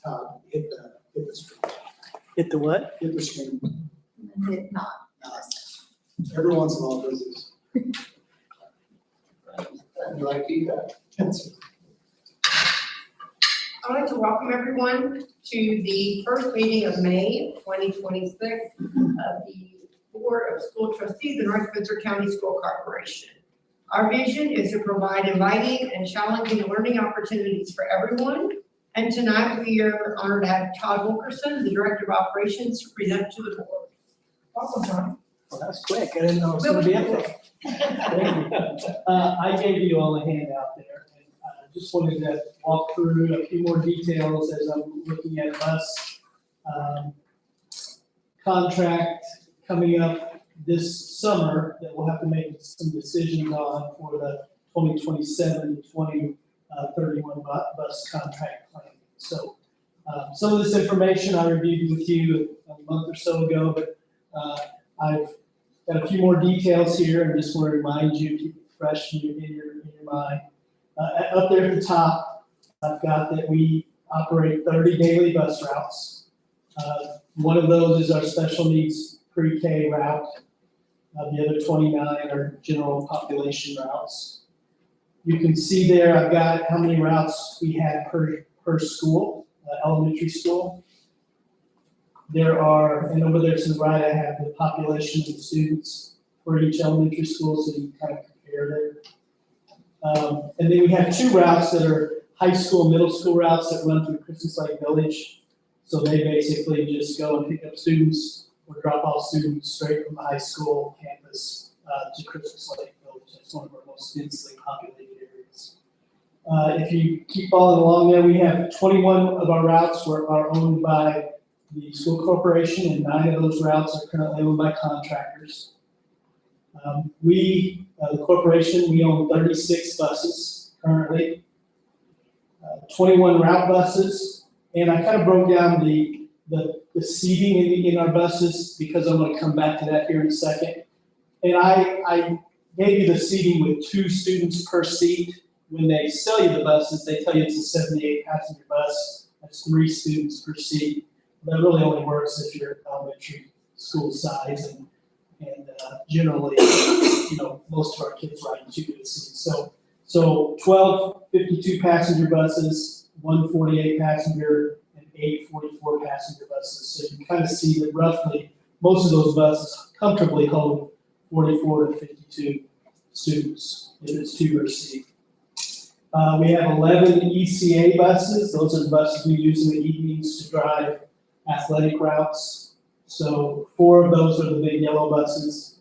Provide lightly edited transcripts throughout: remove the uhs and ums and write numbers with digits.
Todd, hit the screen. Hit the what? Hit the screen. Did not. Every once in a while, this is. You like feedback? I'd like to welcome everyone to the first meeting of May 2026 of the Board of School Trustees in North Spencer County School Corporation. Our vision is to provide inviting and challenging learning opportunities for everyone. And tonight we are honored to have Todd Wilkerson, the Director of Operations, to present to the board. Welcome, Todd. Well, that's quick. I didn't know it was going to be up there. Thank you. I gave you all a handout there, and I just wanted to walk through a few more details as I'm looking at bus contract coming up this summer that we'll have to make some decisions on for the 2027-2031 bus contract plan. So some of this information I reviewed with you a month or so ago, but I've got a few more details here and just want to remind you, keep it fresh in your mind. Up there at the top, I've got that we operate 30 daily bus routes. One of those is our special needs pre-K route. The other 29 are general population routes. You can see there I've got how many routes we have per school, elementary school. There are, and over there to the right, I have the population of the students for each elementary school, so you can kind of compare there. And then we have two routes that are high school, middle school routes that run through Christmas Lake Village. So they basically just go and pick up students or drop off students straight from the high school campus to Christmas Lake Village. That's one of our most densely populated areas. If you keep following along there, we have 21 of our routes are owned by the school corporation, and 9 of those routes are currently owned by contractors. The corporation, we own 36 buses currently, 21 route buses, and I kind of broke down the seating in our buses because I'm going to come back to that here in a second. And I gave you the seating with 2 students per seat. When they sell you the buses, they tell you it's a 78 passenger bus. That's 3 students per seat. That really only works if you're elementary school size, and generally, most of our kids ride in 2 good seats. So 12 52 passenger buses, 1 48 passenger, and 8 44 passenger buses. So you can kind of see that roughly most of those buses comfortably hold 44 to 52 students if it's 2 per seat. We have 11 ECA buses. Those are the buses we use in the evenings to drive athletic routes. So 4 of those are the big yellow buses,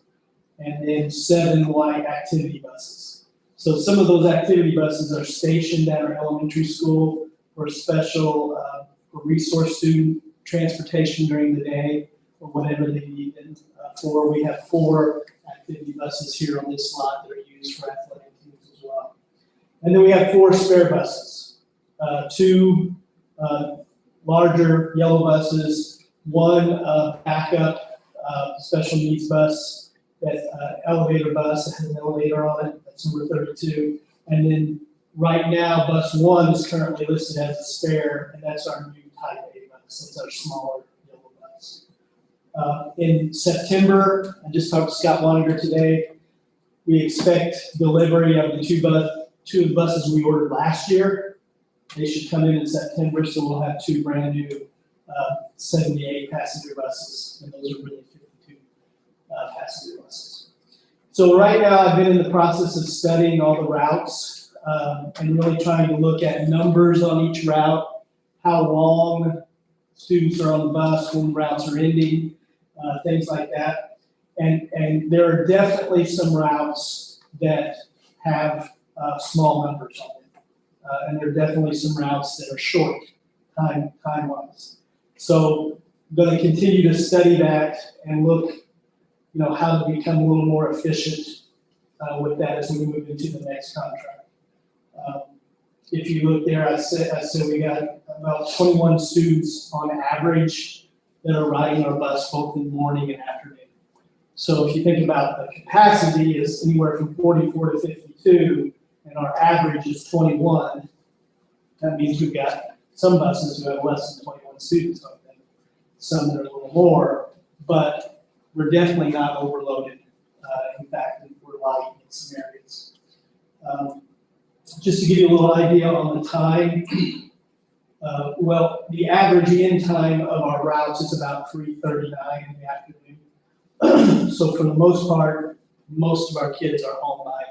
and then 7 white activity buses. So some of those activity buses are stationed at our elementary school for special for resource student transportation during the day or whatever they need them for. We have 4 activity buses here on this lot that are used for athletic teams as well. And then we have 4 spare buses, 2 larger yellow buses, 1 backup special needs bus, that elevator bus that has an elevator on it. That's number 32. And then right now, bus 1 is currently listed as a spare, and that's our new Type A bus. That's our smaller yellow bus. In September, I just talked to Scott Waniger today. We expect delivery of the 2 buses we ordered last year. They should come in September, so we'll have 2 brand new 78 passenger buses, and those are really 52 passenger buses. So right now, I've been in the process of studying all the routes and really trying to look at numbers on each route, how long students are on the bus, when routes are ending, things like that. And there are definitely some routes that have small numbers on them. And there are definitely some routes that are short time-wise. So I'm going to continue to study that and look, how to become a little more efficient with that as we move into the next contract. If you look there, I said we got about 21 students on average that are riding our bus both in the morning and afternoon. So if you think about the capacity is anywhere from 44 to 52, and our average is 21, that means we've got some buses who have less than 21 students on them, some that are a little more, but we're definitely not overloaded. In fact, we're light in some areas. Just to give you a little idea on the time, well, the average in time of our routes is about 3:39 in the afternoon. So for the most part, most of our kids are home by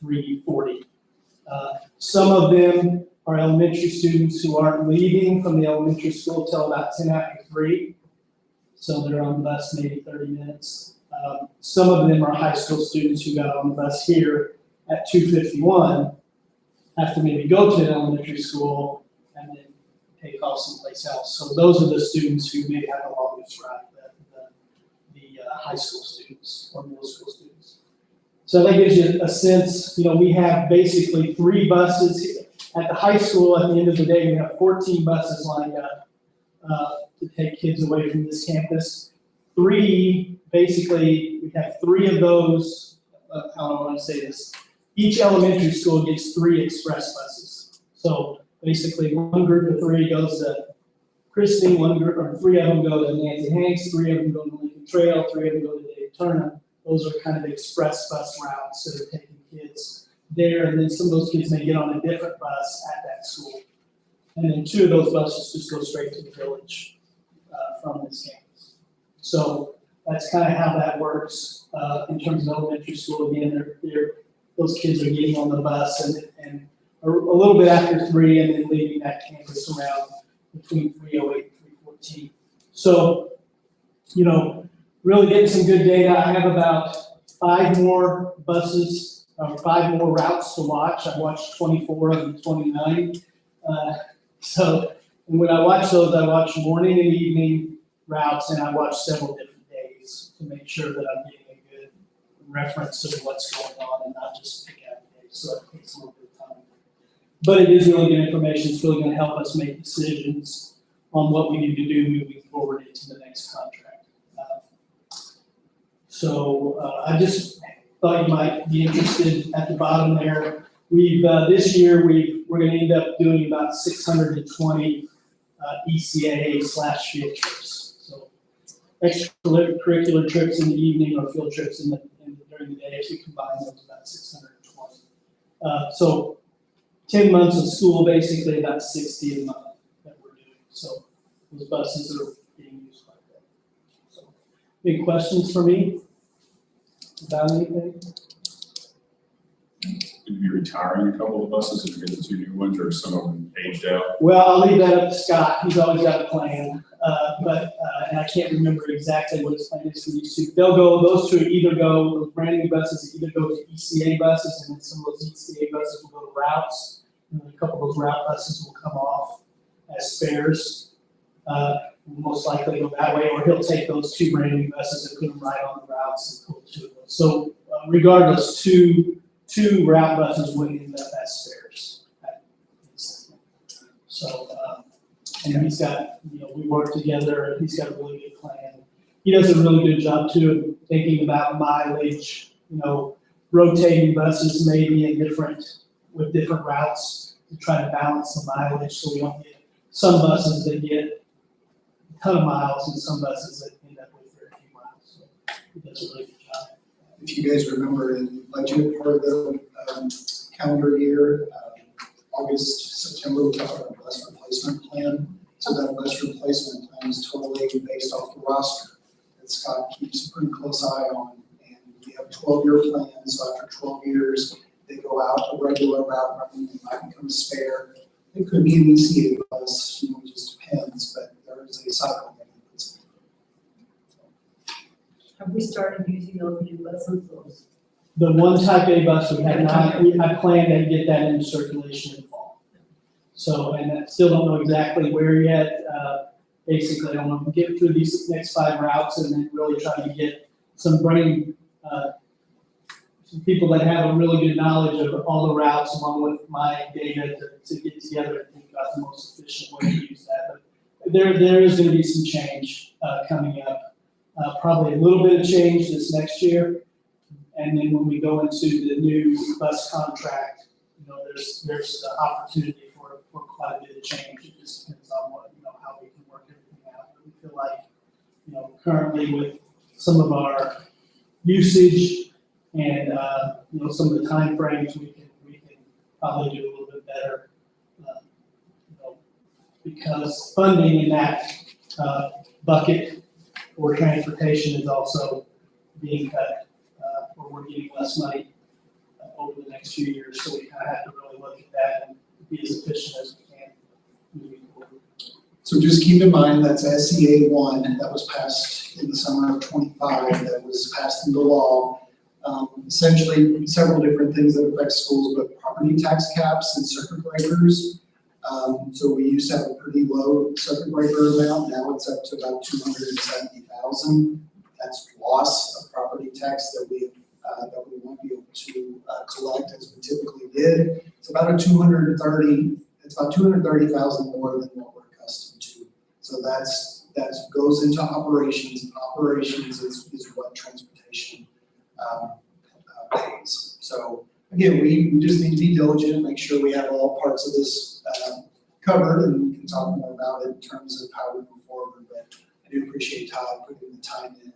3:40. Some of them are elementary students who aren't leaving from the elementary school till about 10 after 3. So they're on the bus maybe 30 minutes. Some of them are high school students who got on the bus here at 2:51, have to maybe go to an elementary school and then take off someplace else. So those are the students who maybe have the longest ride, the high school students or middle school students. So that gives you a sense, we have basically 3 buses. At the high school, at the end of the day, we have 14 buses lined up to take kids away from this campus. Basically, we have 3 of those, how do I want to say this? Each elementary school gets 3 express buses. So basically, one group of 3 goes to Christie, 3 of them go to Nancy Hanks, 3 of them go to Lincoln Trail, 3 of them go to Dave Turner. Those are kind of express bus routes that are taking kids there, and then some of those kids may get on a different bus at that school. And then 2 of those buses just go straight to the village from this campus. So that's kind of how that works in terms of elementary school. Again, those kids are getting on the bus and a little bit after 3 and then leaving that campus around between 3:08 and 3:14. So, really getting some good data. I have about 5 more buses, 5 more routes to watch. I've watched 24 of the 29. And when I watch those, I watch morning and evening routes, and I watch several different days to make sure that I'm getting a good reference of what's going on and not just pick out the days. So it takes a little bit of time. But it is really good information. It's really going to help us make decisions on what we need to do moving forward into the next contract. I just thought you might be interested at the bottom there. This year we're going to end up doing about 620 ECA/field trips. So extracurricular trips in the evening or field trips during the day. If you combine those, about 620. So 10 months of school, basically about 60 a month that we're doing. So those buses are being used like that. So, any questions for me about anything? Will you be retiring a couple of buses and get the 2 new ones, or some of them aged out? Well, I'll leave that up to Scott. He's always got a plan. And I can't remember exactly what his plan is for these 2. Those 2 those brand new buses either go to ECA buses, and then some of those ECA buses will go to routes. And then a couple of those route buses will come off as spares. Most likely go that way, or he'll take those 2 brand new buses and put them right on the routes and pull 2 of those. So regardless, two route buses would end up as spares. So, and he's got, we work together, and he's got a really good plan. He does a really good job too of thinking about mileage, rotating buses maybe with different routes to try to balance the mileage, so we don't get some buses that get a ton of miles and some buses that end up with very few miles. So he does a really good job. If you guys remember in the budget part of the calendar year, August, September, we talked about a bus replacement plan. So that bus replacement plan is totally based off the roster that Scott keeps a pretty close eye on. And we have 12-year plans, so after 12 years, they go out a regular route running, they might become a spare. It could be an ECA bus, it just depends, but there is a cycle that happens. Have we started using those new buses? The one type A bus we have not, I plan to get that into circulation in the fall. So, and I still don't know exactly where yet. Basically, I want to get through these next 5 routes and then really try to get some people that have a really good knowledge of all the routes along with my data to get together and think about the most efficient way to use that. But there is going to be some change coming up. Probably a little bit of change this next year. And then when we go into the new bus contract, there's the opportunity for quite a bit of change. It just depends on what, how we can work everything out. But we feel like, currently with some of our usage and, some of the timeframes, we can probably do a little bit better. Because funding in that, bucket for transportation is also being cut, or we're getting less money over the next few years. So we kind of have to really look at that and be as efficient as we can moving forward. So just keep in mind, that's SEA 1 that was passed in the summer of '25, that was passed into law. Essentially, several different things that affect schools, but property tax caps and circuit breakers. So we used to have a pretty low circuit breaker amount, now it's up to about 270,000. That's loss of property tax that we won't be able to collect as we typically did. It's about it's about 230,000 more than what we're accustomed to. So that goes into operations, and operations is what transportation pays. So again, we just need to be diligent, make sure we have all parts of this covered, and we can talk more about it in terms of how we move forward. But I do appreciate Todd putting the time in.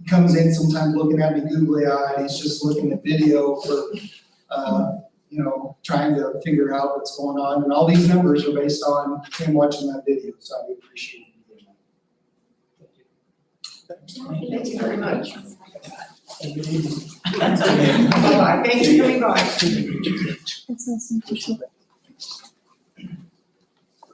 He comes in sometimes looking at me googly-eyed, he's just looking at video for, trying to figure out what's going on. And all these numbers are based on him watching that video, so I do appreciate him doing that. Thank you very much. And good evening. Bye-bye. Thanks for coming by.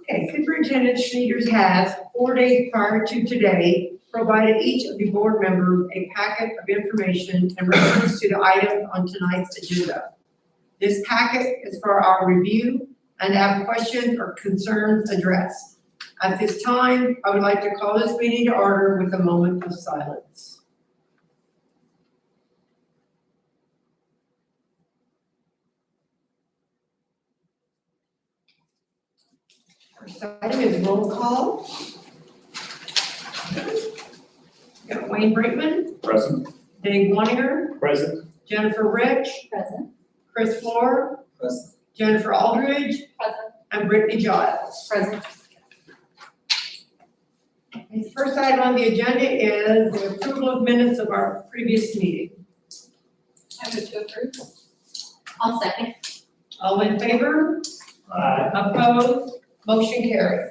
Okay, Superintendent Schneiders has, 4 days prior to today, provided each of the board members a packet of information in reference to the items on tonight's agenda. This packet is for our review and have questions or concerns addressed. At this time, I would like to call this meeting to order with a moment of silence. First item is roll call. Got Wayne Brinkman, Present. Dave Wanninger, Present. Jennifer Rich, Present. Chris Flohr, Present. Jennifer Aldridge, Present. and Brittany Giles. Present. And the first item on the agenda is the approval of minutes of our previous meeting. I move to approve. I'll second. All in favor? Opposed? Motion carried.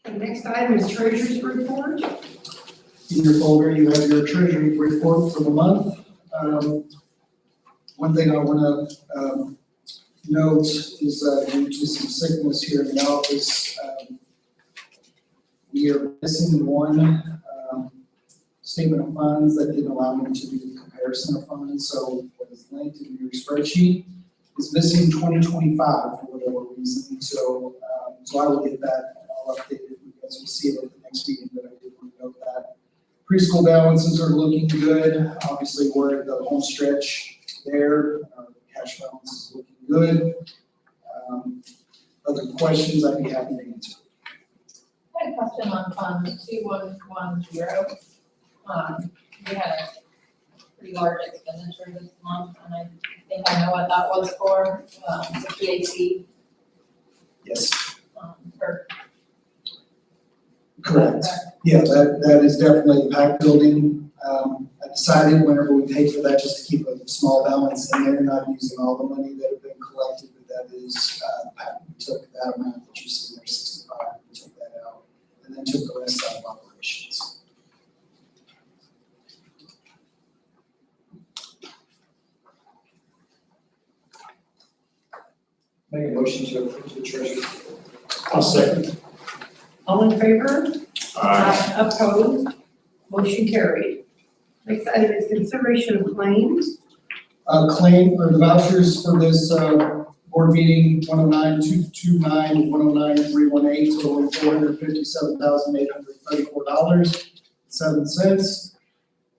The next item is treasurer's report. In your folder, you have your treasury report for the month. One thing I want to note is due to some sickness here in the office, we are missing one statement of funds that didn't allow me to do the comparison of funds. So what is linked in your spreadsheet is missing 2025 for whatever reason. So I will get that all updated. You guys will see it at the next meeting, but I did want to note that. Preschool balances are looking good. Obviously, we're at the home stretch there. Cash balance is looking good. Other questions, I'd be happy to answer. I had a question on Fund 2110. We had a pretty large expenditure this month, and I think I know what that was for, the PAC. Yes, For. correct. Yeah, that is definitely PAC building. I decided whenever we paid for that, just to keep a small balance in there, not using all the money that had been collected, but that is, PAC. We took that amount that you see there, 65, we took that out, and then took the rest out of operations. Make a motion to approve the treasury. I'll second. All in favor? Aye. Opposed? Motion carried. Next item is consideration of claims. Claim, or the vouchers for this, board meeting, 109,229, 109,318, totaling $457,834.07.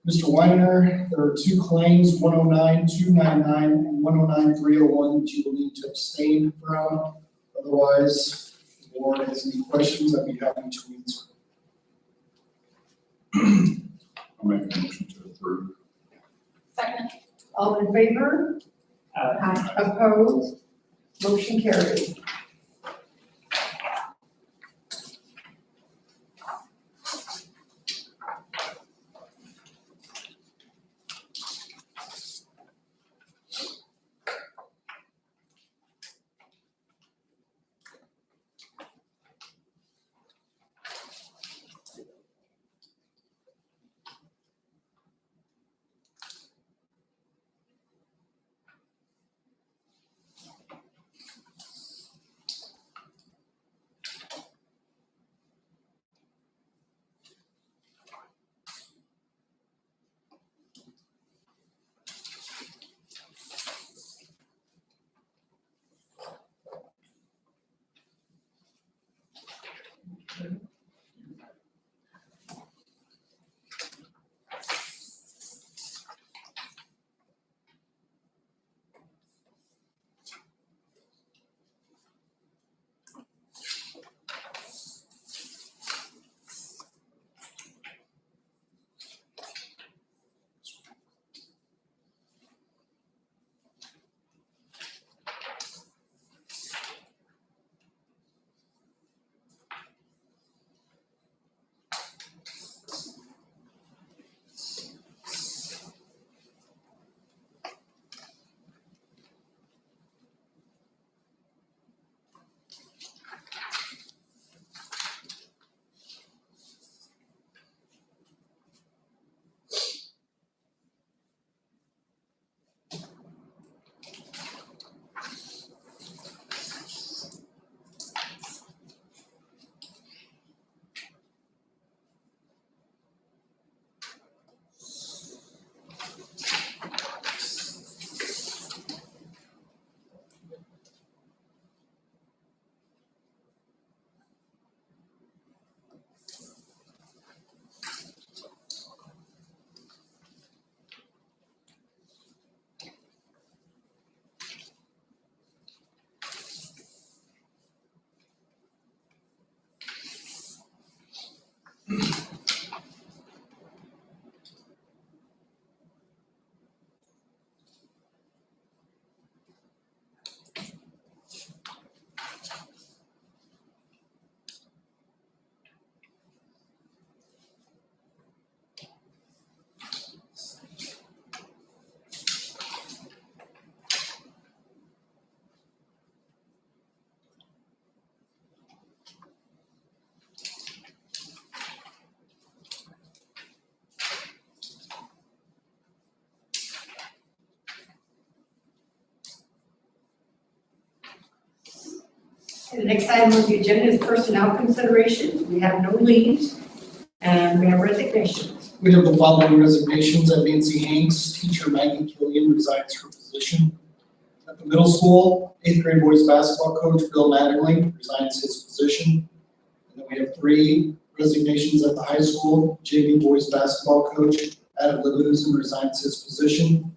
Mr. Weiner, there are two claims, 109,299 and 109,301 that you will need to abstain from. Otherwise, if the board has any questions, I'd be happy to answer. I'll make a motion to approve. Second. All in favor? Aye. Opposed? Motion carried. The next item on the agenda is personnel considerations. We have no leaves and we have resignations. We have the following resignations. At Nancy Hanks, teacher Maggie Killian resigns her position. At the middle school, 8th grade boys basketball coach Bill Mattingly resigns his position. And then we have 3 resignations at the high school. JV boys basketball coach Adam Legusen resigns his position.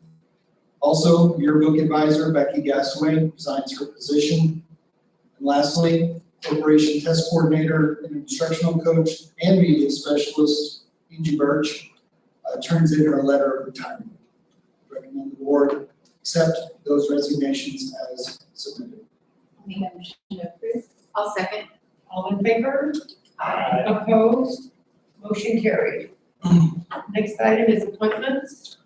Also, yearbook advisor Becky Gasaway resigns her position. And lastly, corporation test coordinator and instructional coach and media specialist Angie Birch turns in her letter of retirement. Recommend the board accept those resignations as submitted. Make a motion to approve. I'll second. All in favor? Aye. Opposed? Motion carried. Next item is appointments.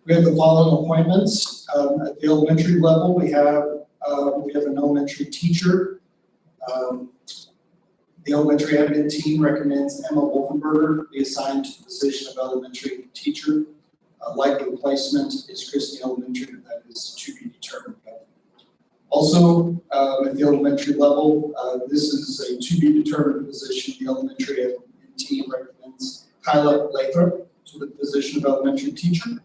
We have the following appointments. At the elementary level, we have an elementary teacher. The elementary admin team recommends Emma Wolfenberger be assigned to the position of elementary teacher. Likely placement is Christie Elementary, but that is to be determined. Also, at the elementary level, this is a to be determined position. The elementary admin team recommends Kyla Lathrop to the position of elementary teacher.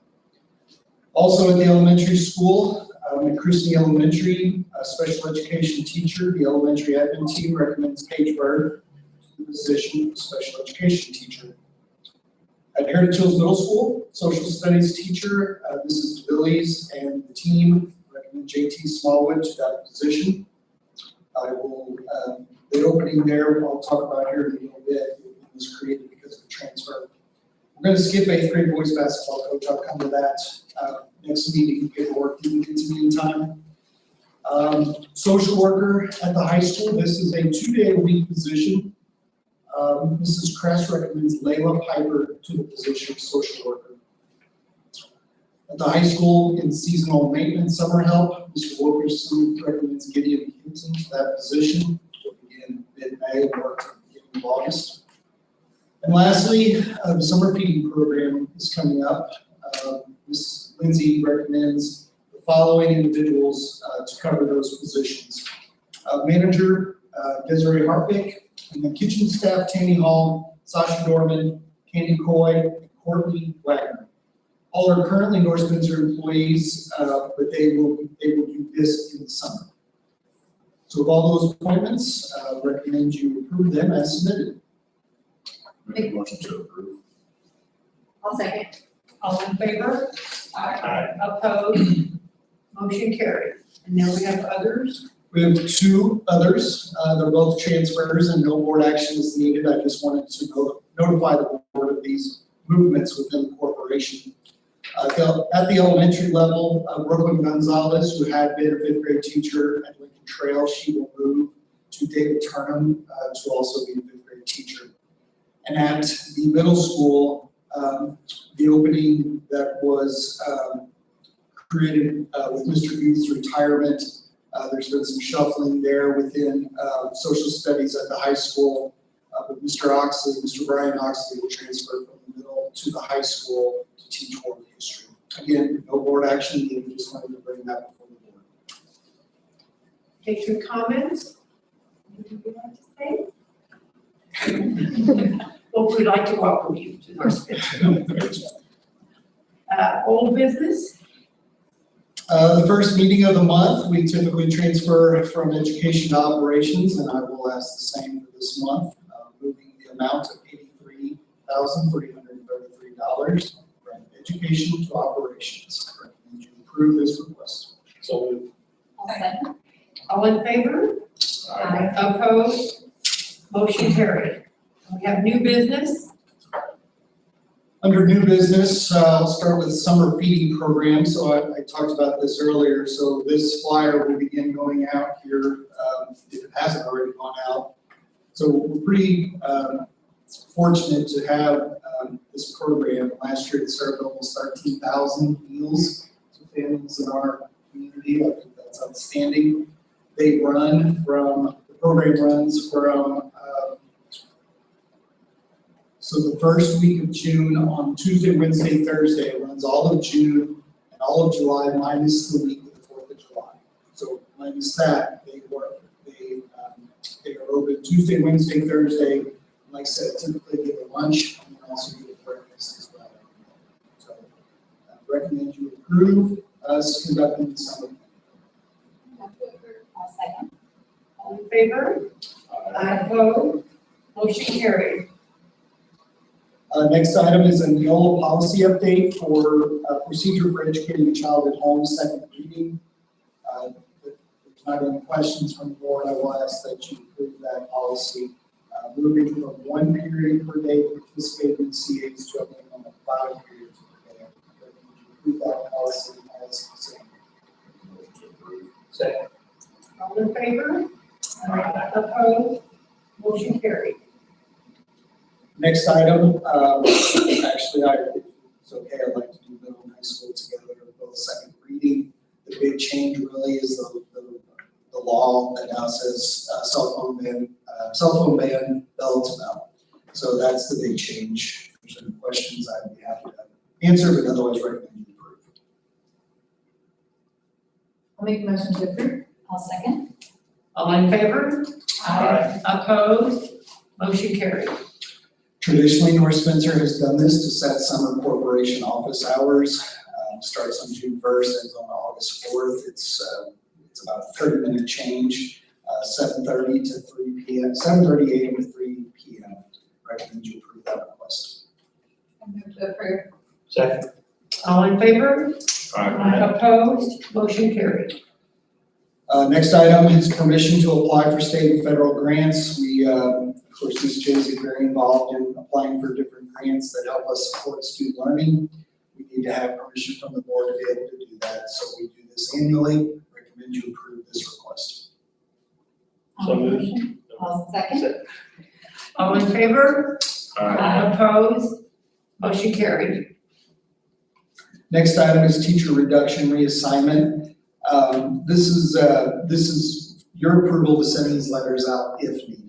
Also at the elementary school, at Christie Elementary, a special education teacher, the elementary admin team recommends Paige Bird to the position of special education teacher. At Heritage Hills Middle School, social studies teacher, Mrs. DeVillies and the team recommend JT Smallwood to that position. I will, the opening there, I'll talk about here in a little bit, it was created because of the transfer. We're going to skip 8th grade boys basketball coach. I'll come to that next meeting. Paperwork didn't get to me in time. Social worker at the high school. This is a 2-day-a-week position. Mrs. Kress recommends Layla Piper to the position of social worker. At the high school in seasonal maintenance summer help, Mr. Wilkerson recommends Gideon Hinton to that position. Will begin mid-May or beginning of August. And lastly, the summer feeding program is coming up. Ms. Lindsay recommends the following individuals to cover those positions. Manager Desiree Hartwick, and the kitchen staff Tammy Hall, Sasha Dorman, Candy Coy, and Courtney Wagner. All are currently North Spencer employees, but they will do this in the summer. So of all those appointments, recommend you approve them as submitted. Make a motion to approve. I'll second. All in favor? Aye. Opposed? Motion carried. And now we have others. We have 2 others. They're both transfers and no board action is needed. I just wanted to notify the board of these movements within the corporation. At the elementary level, Brooklyn Gonzalez, who had been a 5th grade teacher at Lincoln Trail, she will move to David Turnham to also be a 5th grade teacher. And at the middle school, the opening that was created with Mr. Booth's retirement, there's been some shuffling there within social studies at the high school. But Mr. Brian Oxley will transfer from the middle to the high school to teach world history. Again, no board action needed, just wanted to bring that before the board. Take your comments. Anything you'd like to say? Well, we'd like to welcome you to our Spencer. Old business. The first meeting of the month, we typically transfer from education to operations, and I will ask the same for this month, moving the amount of $83,333 from education to operations. I recommend you approve this request. So I'll second. All in favor? Aye. Opposed? Motion carried. We have new business. Under new business, I'll start with the summer feeding program. So I talked about this earlier. So this flyer will begin going out here if it hasn't already gone out. So we're pretty fortunate to have this program. Last year it served almost 13,000 meals to families in our community. I think that's outstanding. The program runs from so the first week of June on Tuesday, Wednesday, Thursday, it runs all of June and all of July minus the week of the 4th of July. So minus that, they are open Tuesday, Wednesday, Thursday. And like I said, typically give a lunch and then also give a breakfast as well. So I recommend you approve us conducting the summer. I'll second. All in favor? Opposed? Motion carried. Next item is a Neola policy update for procedure for educating a child at home, second reading. If there's not any questions from the board, I will ask that you approve that policy. Moving from 1 period per day participating in CAs to a minimum of 5 periods per day. Approve that policy as presented. Motion to approve. Second. All in favor? Opposed? Motion carried. Next item, actually, if it's okay, I'd like to do middle and high school together, both second reading. The big change really is the law that now says cell phone ban, belts now. So that's the big change. If there's any questions, I'd be happy to answer, but otherwise recommend you approve. I'll make a motion to approve. I'll second. All in favor? Aye. Opposed? Motion carried. Traditionally, North Spencer has done this to set summer corporation office hours. Starts on June 1st, ends on August 4th. It's about a 30-minute change, 7:30 to 3 p.m., 7:30 a.m. to 3 p.m. Recommend you approve that request. I move to approve. Second. All in favor? Aye. Opposed? Motion carried. Next item is permission to apply for state and federal grants. We, of course, these J's are very involved in applying for different grants that help us support student learning. We need to have permission from the board to be able to do that, so we do this annually. Recommend you approve this request. So moved. Motion. I'll second. All in favor? Aye. Opposed? Motion carried. Next item is teacher reduction reassignment. This is your approval to send these letters out if needed.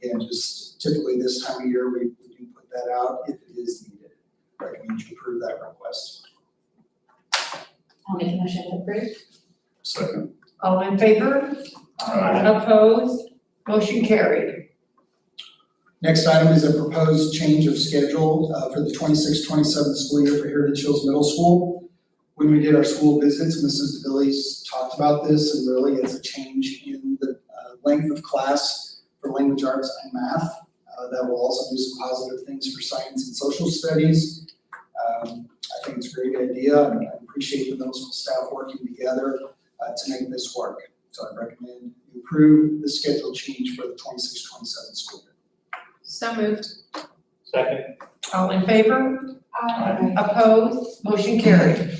Again, just typically this time of year, we do put that out if it is needed. Recommend you approve that request. I'll make a motion to approve. Second. All in favor? Aye. Opposed? Motion carried. Next item is a proposed change of schedule for the 26-27 school year for Heritage Hills Middle School. When we did our school visits, Mrs. DeVillies talked about this, and really it's a change in the length of class for language arts and math. That will also do some positive things for science and social studies. I think it's a great idea, and I appreciate the middle school staff working together to make this work. So I recommend you approve the schedule change for the 26-27 school year. So moved. Second. All in favor? Aye. Opposed? Motion carried.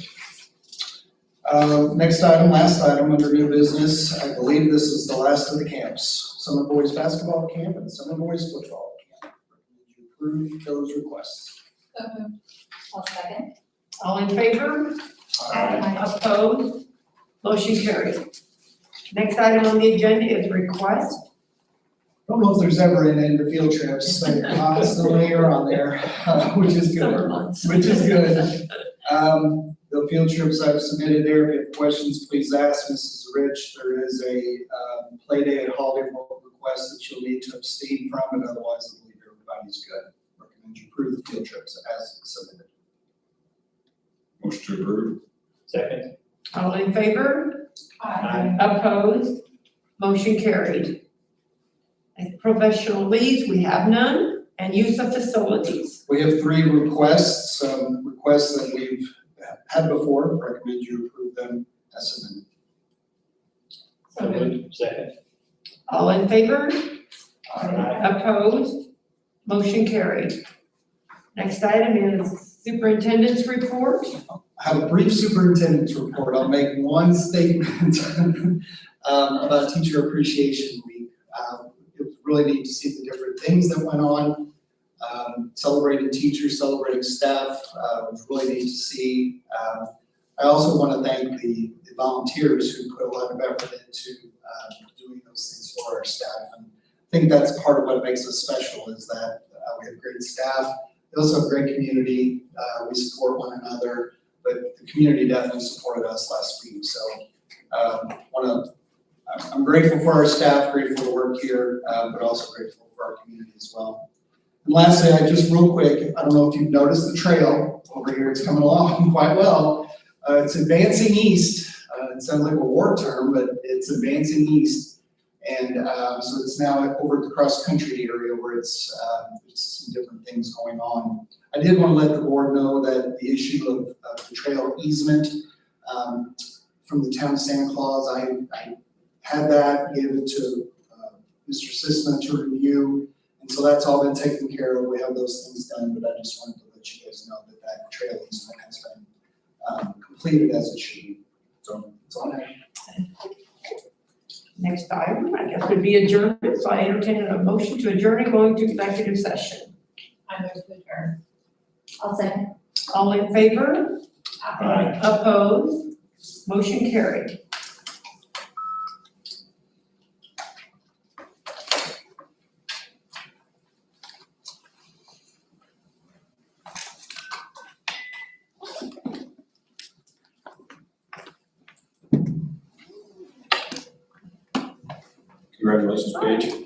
Next item, last item under new business, I believe this is the last of the camps. Summer boys basketball camp and summer boys football camp. Recommend you approve those requests. So moved. I'll second. All in favor? Opposed? Motion carried. Next item on the agenda is request. I don't know if there's ever an end to field trips, they constantly are on there, which is Summer good, months. which is good. The field trips I've submitted there, if you have questions, please ask Mrs. Rich. There is a play day at Holiday Bowl request that you'll need to abstain from, but otherwise I believe everybody's good. Recommend you approve the field trips as submitted. Motion to approve. Second. All in favor? Aye. Opposed? Motion carried. And professional leaves, we have none, and use of facilities. We have 3 requests that we've had before. Recommend you approve them as submitted. So moved. Second. All in favor? Aye. Opposed? Motion carried. Next item is superintendent's report. I have a brief superintendent's report. I'll make one statement about Teacher Appreciation Week. It was really neat to see the different things that went on. Celebrating teachers, celebrating staff, it was really neat to see. I also want to thank the volunteers who put a lot of effort into doing those things for our staff. And I think that's part of what makes us special is that we have great staff. We also have a great community. We support one another, but the community definitely supported us last week. So I'm grateful for our staff, grateful to work here, but also grateful for our community as well. And lastly, I just real quick, I don't know if you've noticed the trail over here, it's coming along quite well. It's advancing east. It sounds like a war term, but it's advancing east. And so it's now over at the cross-country area where it's some different things going on. I did want to let the board know that the issue of the trail easement from the town of Santa Claus, I had that, gave it to Mr. Sisma to review, and so that's all been taken care of. We have those things done, but I just wanted to let you guys know that that trail easement has been completed as it should be. So it's on there. Next item, I guess, would be adjournment, so I entertain a motion to adjourn and go into executive session. I move to adjourn. I'll second. All in favor? Aye. Opposed? Motion carried. Congratulations, Paige.